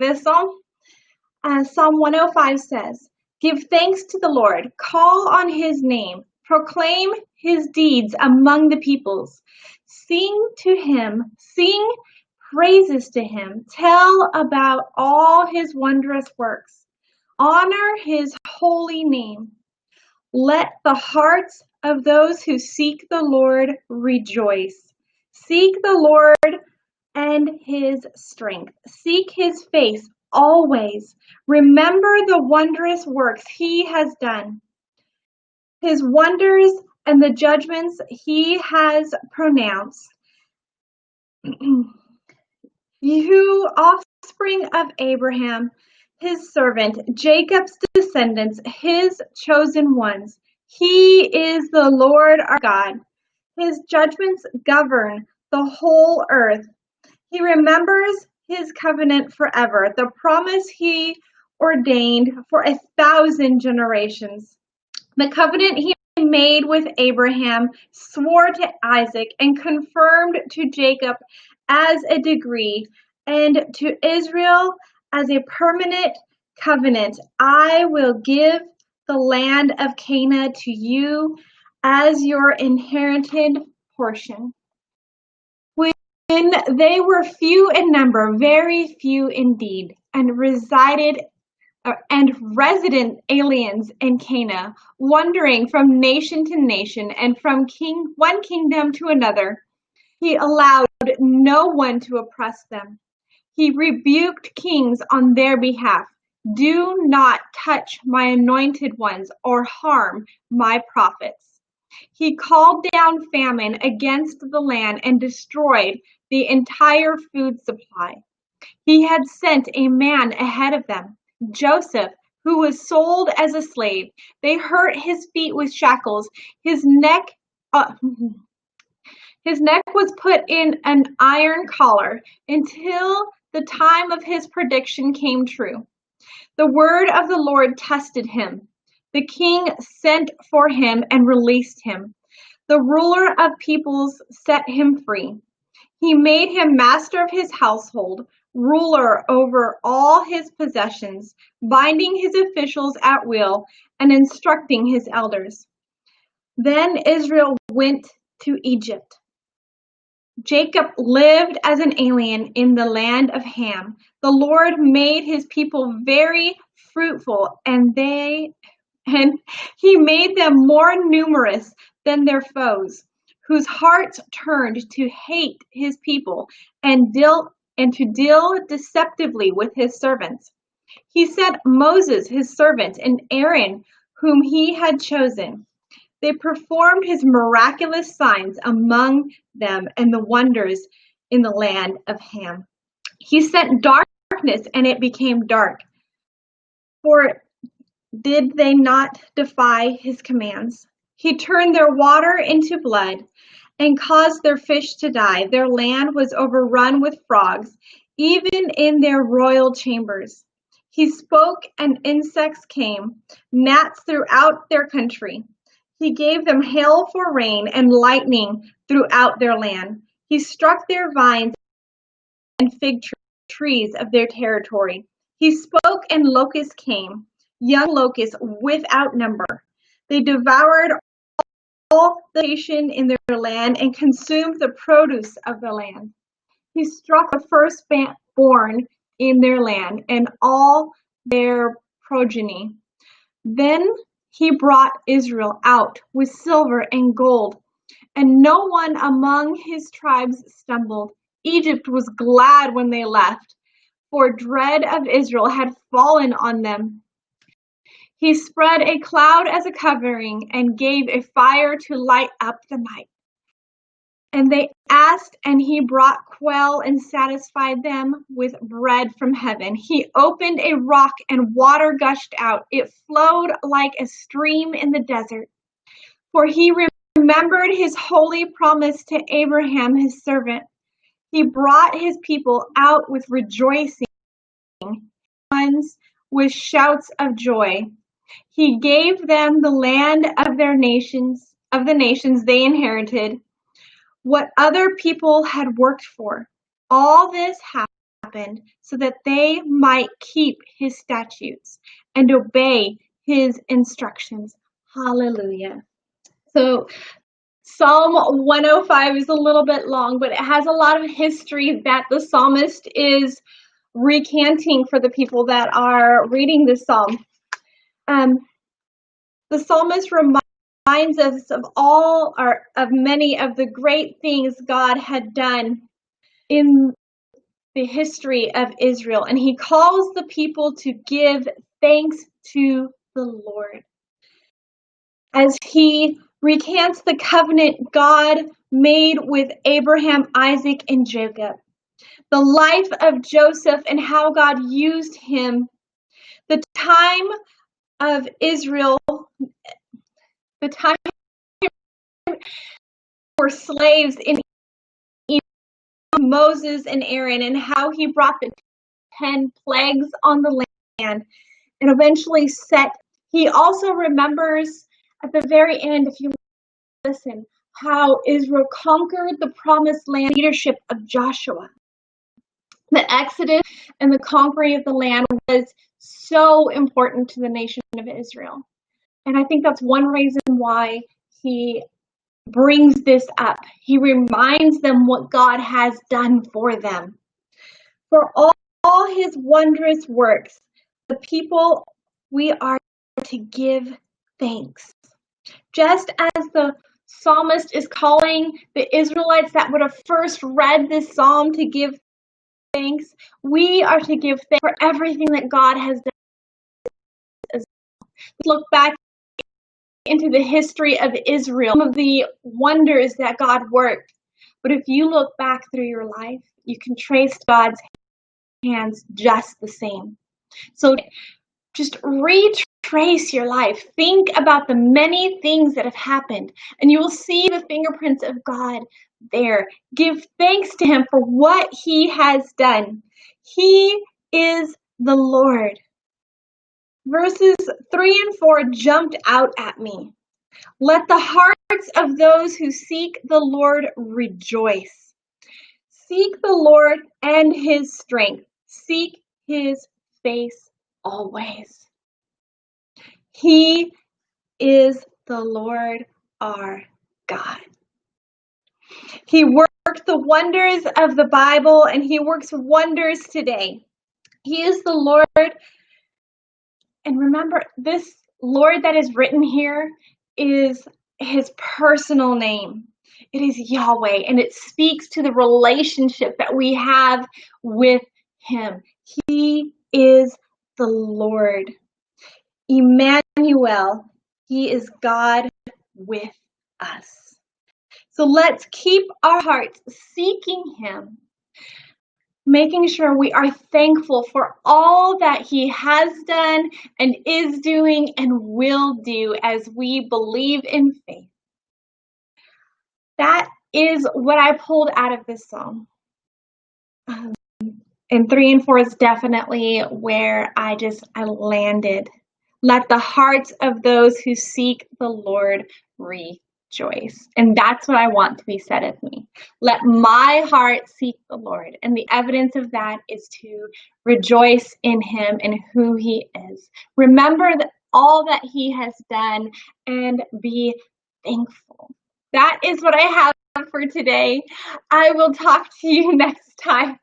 this psalm? Psalm 105 says, "Give thanks to the Lord, call on his name, proclaim his deeds among the peoples. Sing praises to him, tell about all his wondrous works. Honor his holy name. Let the hearts of those who seek the Lord rejoice. Seek the Lord and his strength. Seek his face always. Remember the wondrous works he has done, his wonders and the judgments he has pronounced. You offspring of Abraham, his servant, Jacob's descendants, his chosen ones. He is the Lord our God. His judgments govern the whole earth. He remembers his covenant forever, the promise he ordained for 1,000 generations. The covenant he made with Abraham, swore to Isaac, and confirmed to Jacob as a decree, and to Israel as a permanent covenant. I will give the land of Canaan to you as your inherited portion. When they were few in number, very few indeed, and resident aliens in Canaan, wandering from nation to nation and from one kingdom to another, he allowed no one to oppress them. He rebuked kings on their behalf. Do not touch my anointed ones or harm my prophets. He called down famine against the land and destroyed the entire food supply. He had sent a man ahead of them, Joseph, who was sold as a slave. They hurt his feet with shackles. His neck was put in an iron collar until the time of his prediction came true. The word of the Lord tested him. The king sent for him and released him. The ruler of peoples set him free. He made him master of his household, ruler over all his possessions, binding his officials at will and instructing his elders. Then Israel went to Egypt. Jacob lived as an alien in the land of Ham. The Lord made his people very fruitful, and he made them more numerous than their foes, whose hearts turned to hate his people and to deal deceptively with his servants. He sent Moses, his servant, and Aaron, whom he had chosen. They performed his miraculous signs among them and the wonders in the land of Ham. He sent darkness, and it became dark. For did they not defy his commands? He turned their water into blood and caused their fish to die. Their land was overrun with frogs, even in their royal chambers. He spoke, and insects came, gnats throughout their country. He gave them hail for rain and lightning throughout their land. He struck their vines and fig trees of their territory. He spoke, and locusts came, young locusts without number. They devoured all the vegetation in their land and consumed the produce of the land. He struck the firstborn in their land and all their progeny. Then he brought Israel out with silver and gold, and no one among his tribes stumbled. Egypt was glad when they left, for dread of Israel had fallen on them. He spread a cloud as a covering and gave a fire to light up the night. And they asked, and he brought quail and satisfied them with bread from heaven. He opened a rock, and water gushed out. It flowed like a stream in the desert. For he remembered his holy promise to Abraham, his servant. He brought his people out with rejoicing, with shouts of joy. He gave them the land of the nations they inherited, what other people had worked for. All this happened happened so that they might keep his statutes and obey his instructions. Hallelujah. So Psalm 105 is a little bit long, but it has a lot of history that the psalmist is recanting for the people that are reading this psalm. The psalmist reminds us of many of the great things God had done in the history of Israel, and he calls the people to give thanks to the Lord. As he recants the covenant God made with Abraham, Isaac, and Jacob, the life of Joseph and how God used him, the time of Israel, the time for slaves in Moses and Aaron, and how he brought the 10 plagues on the land and eventually he also remembers at the very end, if you listen, how Israel conquered the promised land, leadership of Joshua. The Exodus and the conquering of the land was so important to the nation of Israel. And I think that's one reason why he brings this up. He reminds them what God has done for them. For all his wondrous works, the people, we are to give thanks. Just as the psalmist is calling the Israelites that would have first read this psalm to give thanks, we are to give thanks for everything that God has done. Let's look back into the history of Israel, some of the wonders that God worked. But if you look back through your life, you can trace God's hands just the same. So just retrace your life. Think about the many things that have happened, and you will see the fingerprints of God there. Give thanks to him for what he has done. He is the Lord. Verses 3 and 4 jumped out at me. Let the hearts of those who seek the Lord rejoice. Seek the Lord and his strength. Seek his face always. He is the Lord our God. He worked the wonders of the Bible, and he works wonders today. He is the Lord. And remember, this Lord that is written here is his personal name. It is Yahweh, and it speaks to the relationship that we have with him. He is the Lord. Emmanuel, he is God with us. So let's keep our hearts seeking him, making sure we are thankful for all that he has done and is doing and will do as we believe in faith. That is what I pulled out of this psalm. And 3 and 4 is definitely where I landed. Let the hearts of those who seek the Lord rejoice. And that's what I want to be said of me. Let my heart seek the Lord. And the evidence of that is to rejoice in him and who he is. Remember all that he has done and be thankful. That is what I have for today. I will talk to you next time.